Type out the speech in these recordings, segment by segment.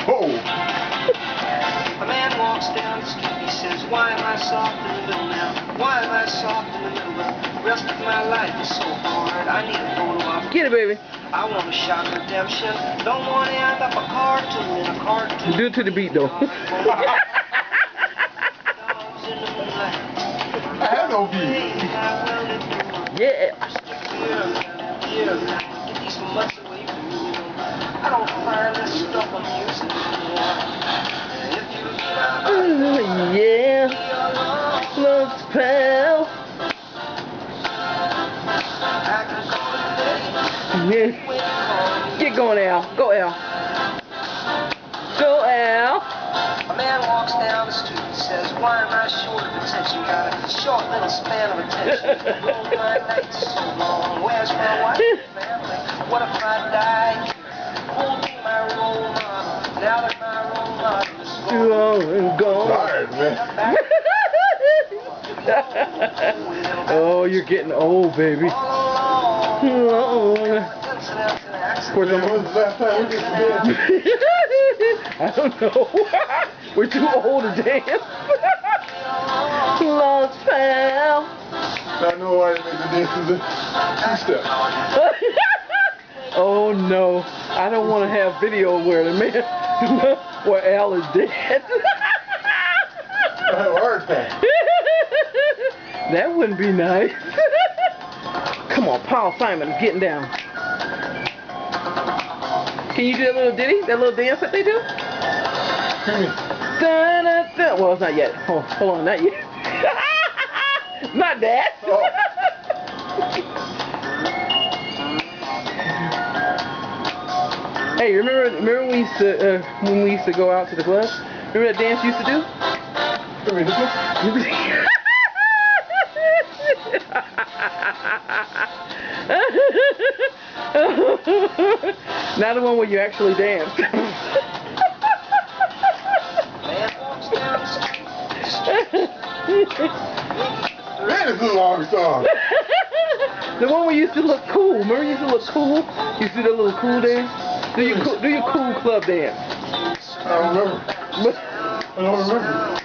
Oh. A man walks down the street, he says, why am I soft in the middle now? Why am I soft in the middle? The rest of my life is so hard. I need a photo op. Get it, baby. I want a shot of redemption. Don't want to end up a cartoon in a cartoon. Do it to the beat, though. Dogs in the moonlight. I have no beat. Yeah. Get these mutts away from me. I don't find this stuff amusing anymore. If you Yeah. Looks pal. Yeah. Get going, Al. Go, Al. Go, Al. A man walks down the street and says, why am I short of attention? Got a short little span of attention. Oh, my night's so long. Where's my wife and family? What if I die here? Who'll be my role model? Now that my role model is gone. Tired, man. Oh, you're getting old, baby. All alone. Of course, Man, when's the last time we did some dancing? I don't know. We're too old to dance. Lost pal. I know I didn't make the dances two-step. Oh no, I don't want to have video where the man, where Al is dead. I have a heart attack. That wouldn't be nice. Come on, Paul Simon is getting down. Can you do that little ditty, that little dance that they do? Da, da, da. Well, it's not yet. Hold on, not yet. Not that. Oh. Hey, remember when we used to go out to the club? Remember that dance you used to do? Come here, this Not the one where you actually dance. Man, this is a long song. The one where you used to look cool. Remember you used to look cool? You used to do that little cool dance? Do your cool club dance. I don't remember. I don't remember.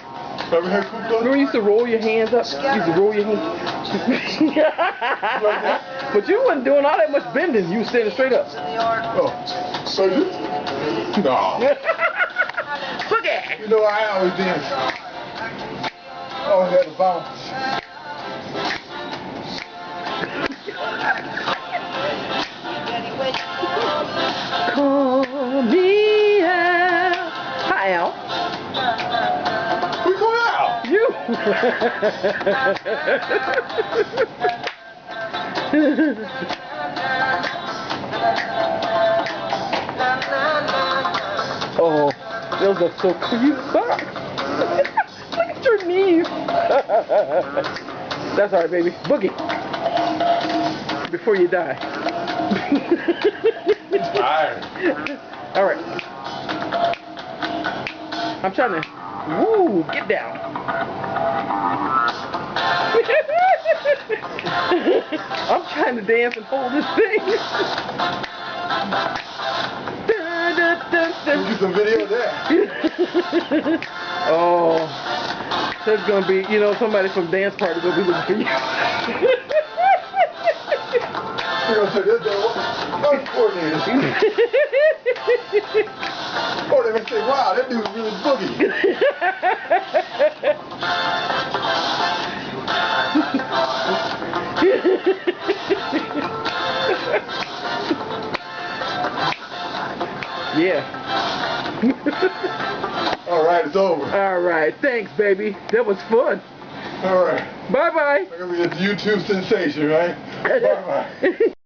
Ever had cool club? Remember you used to roll your hands up? You used to roll your hands. But you wasn't doing all that much bending. You was standing straight up. Oh. So you? No. Boogie! You know, I always dance. I always had to bounce. Call me Al. Hi, Al. We going out. You. Oh, those are so cool. You suck. Look at your knees. That's alright, baby. Boogie. Before you die. Tired. Alright. I'm trying to. Woo, get down. I'm trying to dance and hold this thing. We'll do some video there. Oh, there's gonna be, somebody from dance party gonna be looking for you. We're gonna say this day, what coordinator? Or they may say, wow, that dude's really boogie. Yeah. Alright, it's over. Alright, thanks, baby. That was fun. Alright. Bye-bye. I'm gonna be a YouTube sensation, right? Bye-bye.